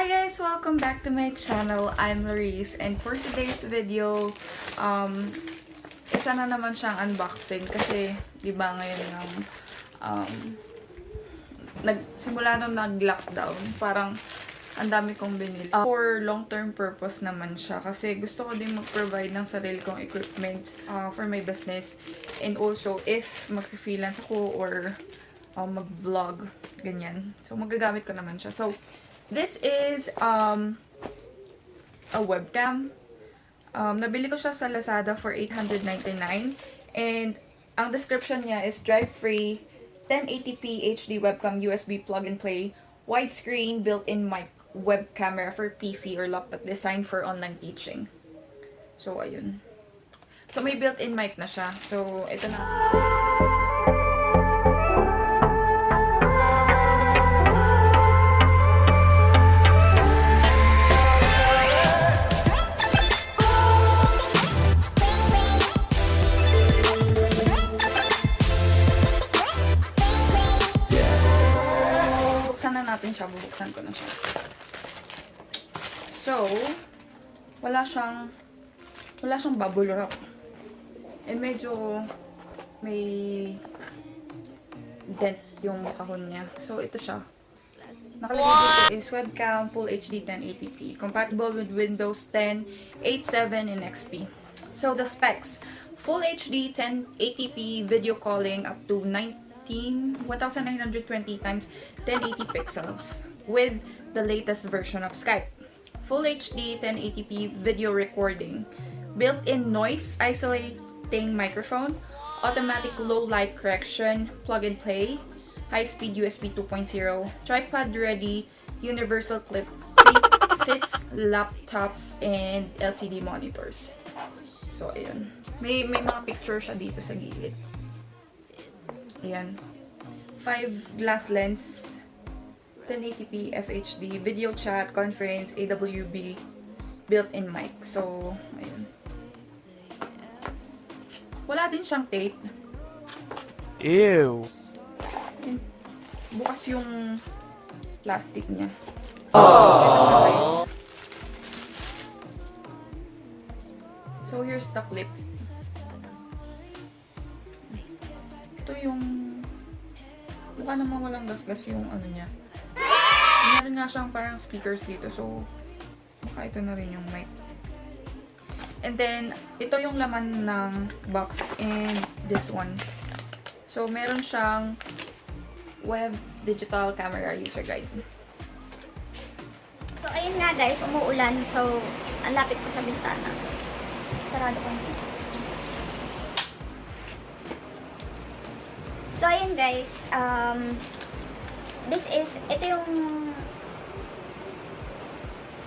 Hi guys! Welcome back to my channel. I'm Laurice, and for today's video, isa na naman siyang unboxing kasi di ba ngayon simula nung nag-lockdown, parang ang dami kong binili. For long-term purpose naman siya kasi gusto ko din mag-provide ng sarili kong equipment for my business, and also if mag-freelance ako or mag-vlog, ganyan. So magagamit ko naman siya. So this is a webcam. Nabili ko siya sa Lazada for $899. And ang description niya is drive-free, 1080p HD webcam, USB plug-and-play, widescreen, built-in mic, web camera for PC or laptop, designed for online teaching. So, ayun. So, may built-in mic na siya. So, ito na. Bubuksan ko na siya. So, wala siyang bubble wrap. And medyo may dent yung kahon niya. So, ito siya. Nakalagay dito is webcam, full HD 1080p. Compatible with Windows 10, 8.7, and XP. So, the specs. Full HD 1080p video calling up to 1920 times 1080 pixels with the latest version of Skype. Full HD 1080p video recording, built-in noise isolating microphone, automatic low light correction, plug and play, high-speed USB 2.0, tripod ready, universal clip, fits laptops and LCD monitors. So ayun. May mga picture siya dito sa gilid. Ayan. 5 glass lens, 1080p FHD, video chat, conference, AWB, built-in mic. So, ayun. Wala din siyang tape. Ew! Bukas yung plastic niya. So, here's the clip. Ito yung mukha naman walang gasgas yung ano niya. Meron nga siyang parang speakers dito. So, mukha ito na rin yung mic. And then, ito yung laman ng box and this one. So, meron siyang web digital camera user guide. So, ayun nga guys, umuulan. So, ang lapit ko sa bintana. So, sarado ko na. So, ayun guys, ito yung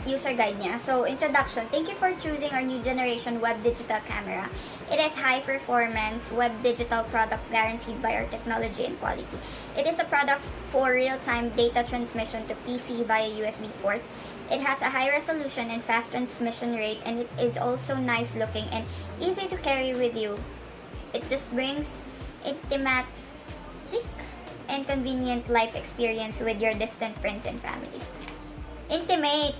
user guide niya. So, introduction. Thank you for choosing our new generation web digital camera. It is high performance web digital product guaranteed by our technology and quality. It is a product for real-time data transmission to PC via USB port. It has a high resolution and fast transmission rate, and it is also nice looking and easy to carry with you. It just brings intimate and convenient life experience with your distant friends and family. Intimate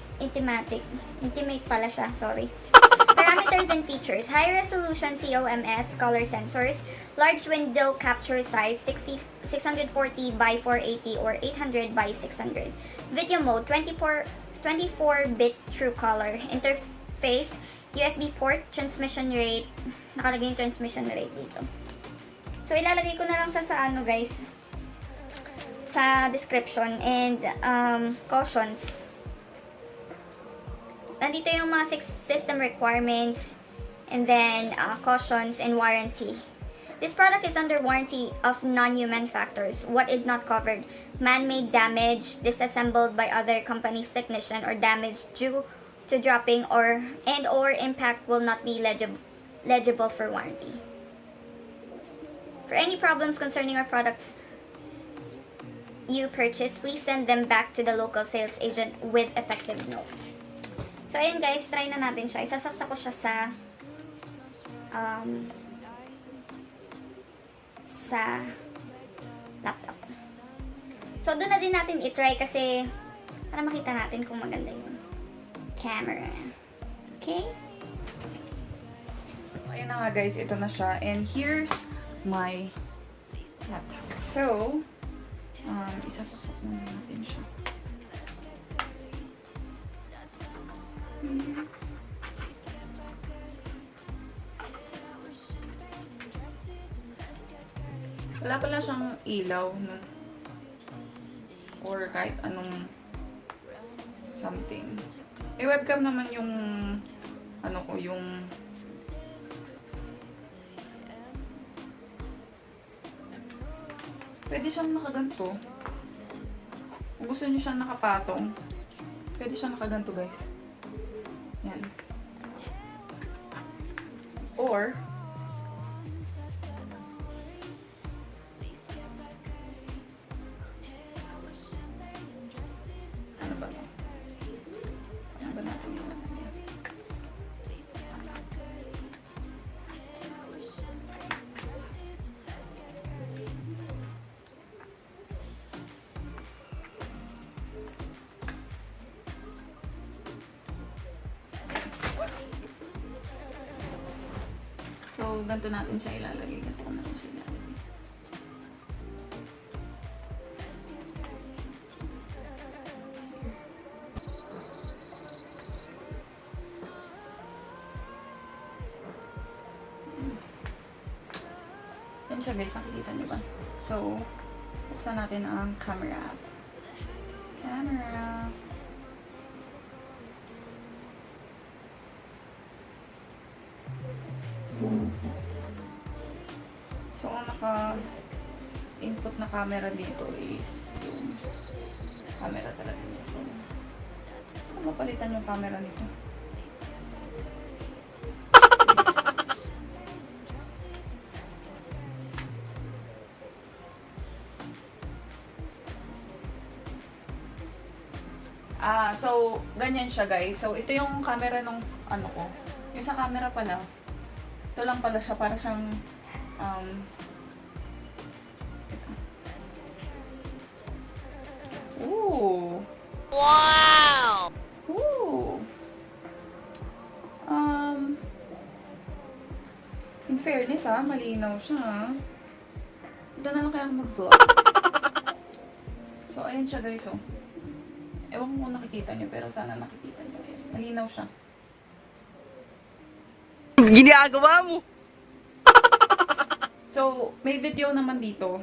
pala siya, sorry. Parameters and features. High resolution COMS color sensors, large window capture size 640 by 480 or 800 by 600. Video mode 24-bit true color. Interface, USB port, transmission rate. Nakalagay yung transmission rate dito. So, ilalagay ko na lang siya sa ano guys, sa description and cautions. Nandito yung mga system requirements and then cautions and warranty. This product is under warranty of non-human factors. What is not covered? Man-made damage, disassembled by other company's technician, or damage due to dropping or impact will not be legible for warranty. For any problems concerning our products you purchase, please send them back to the local sales agent with effective note. So, ayun guys, try na natin siya. Isasaksak ko siya sa laptop. So, doon na din natin i-try kasi para makita natin kung maganda yung camera. Okay? Ayun na nga guys, ito na siya. And here's my laptop. So, isasasok muna natin siya. Wala pala siyang ilaw, no? Or kahit anong something. Eh, webcam naman yung ano ko, yung pwede siyang nakaganto. Kung gusto niyo siyang nakapatong, pwede siyang nakaganto, guys. Yan. Or, ano ba ito? Ano ba natin yun? So, ganito natin siya ilalagay. Ganito ko natin siya ilalagay. Yan siya guys, nakikita niyo ba? So, buksan natin ang camera app. Camera. So, ang naka-input na camera dito is yung camera talaga niya. So, mapalitan yung camera nito. So, ganyan siya guys. So, ito yung camera nung ano ko. Yung sa camera pala, ito lang pala siya, para siyang ito. Ooh! Wow! Ooh! In fairness malinaw siya. Ito na lang kaya ako mag-vlog. So, ayan siya guys, oh. Ewan ko kung nakikita niyo, pero sana nakikita niyo. Malinaw siya. Ginagawa mo! So, may video naman dito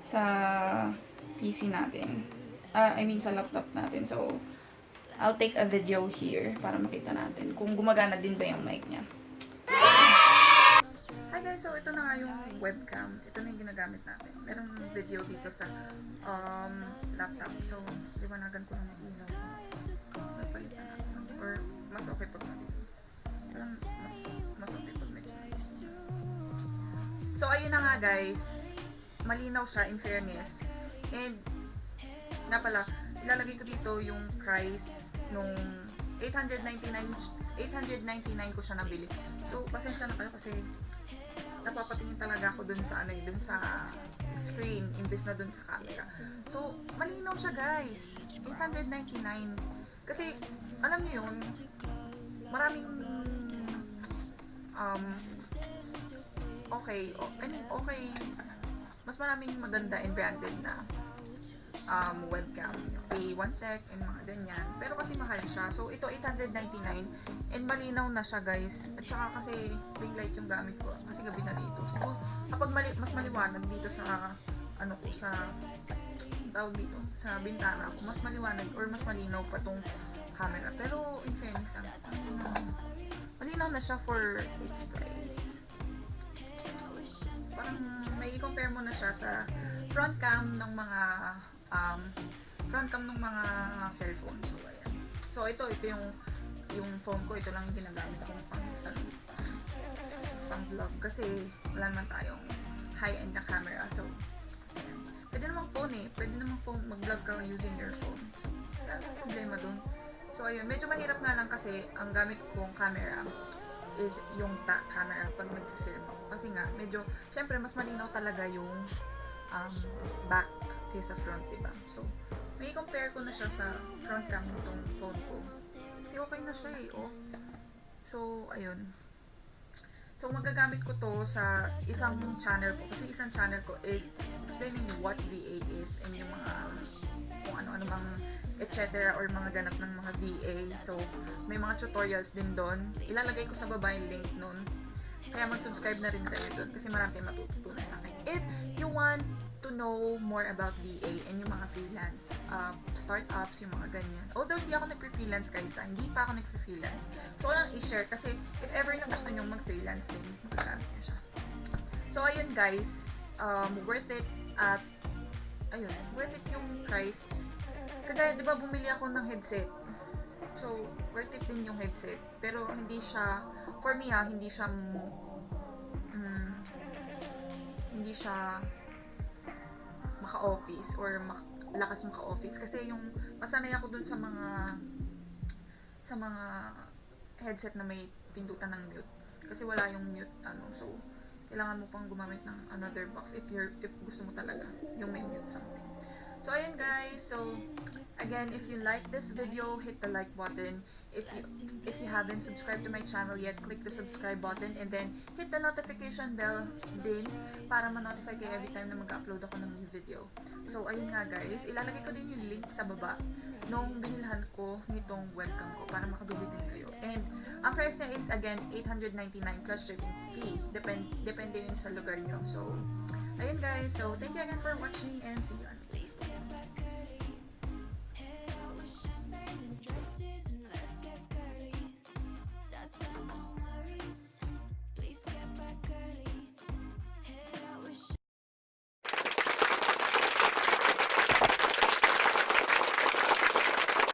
sa PC natin. I mean, sa laptop natin. So, I'll take a video here para makita natin kung gumagana din ba yung mic niya. Hi guys, so ito na nga yung webcam. Ito na yung ginagamit natin. Merong video dito sa laptop. So, liwanagan ko lang yung ilaw. Napalitan natin. Or, mas okay pag maliit. Parang mas okay pag medyo. So, ayun na nga guys. Malinaw siya, in fairness. And, nga pala, ilalagay ko dito yung price nung 899 ko siya nabili. So, pasensya na kayo kasi napapatingin talaga ako dun sa dun sa screen imbes na dun sa camera. So, malinaw siya guys. 899. Kasi, alam niyo yun, maraming okay, mas maraming maganda and branded na webcam, P899 and mga ganyan. Pero kasi mahal siya. So, ito 899 and malinaw na siya guys. At saka kasi ring light yung gamit ko kasi gabi na dito. So, kapag mas maliwanag dito sa sa tawag dito, sa bintana ko, mas maliwanag or mas malinaw pa tong camera. Pero in fairness, malinaw na siya for its price. Parang may i-compare mo na siya sa front cam ng mga cellphone. So, ayan. So, ito yung phone ko. Ito lang yung ginagamit akong pang vlog. Kasi, wala naman tayong high-end na camera. So, ayan. Pwede namang phone Pwede namang mag-vlog ka using your phone. So, wala namang problema dun. So, ayun. Medyo mahirap nga lang kasi ang gamit kong camera is yung back camera pag nag-film ako. Kasi nga, medyo, syempre, mas malinaw talaga yung back kaysa front, diba? So, may compare ko na siya sa front cam nitong phone ko. Kasi okay na siya eh, oh. So, ayun. So, magagamit ko to sa isang channel ko. Kasi isang channel ko is explaining what VA is and yung mga kung ano-ano mang etc. or mga ganap ng mga VA. So, may mga tutorials din doon. Ilalagay ko sa baba yung link nun. Kaya mag-subscribe na rin kayo doon kasi marami kayong matututunan sa akin. If you want to know more about VA and yung mga freelance startups, yung mga ganyan. Although hindi ako nag-freelance guys, hindi pa ako nag-freelance. So, lang i-share kasi if ever na gusto nyo mag-freelance din, magagamit nyo siya. So, ayun guys, worth it at ayun, worth it yung price. Kasi, di ba, bumili ako ng headset. So, worth it din yung headset. Pero, hindi siya, for me hindi siya, hindi siya maka-office or lakas maka-office. Kasi yung, masanay ako dun sa mga headset na may pindutan ng mute. Kasi wala yung mute, so, kailangan mo pang gumamit ng another box if gusto mo talaga yung may mute something. So, ayun guys. So, again, if you like this video, hit the like button. If you haven't subscribed to my channel yet, click the subscribe button and then hit the notification bell din para ma-notify kayo every time na mag-upload ako ng new video. So, ayun nga guys. Ilalagay ko din yung link sa baba nung binilhan ko nitong webcam ko para makabili din kayo. And, ang price niya is, again, 899 plus shipping fee. Depende yun sa lugar nyo. So, ayun guys. So, thank you again for watching and see you.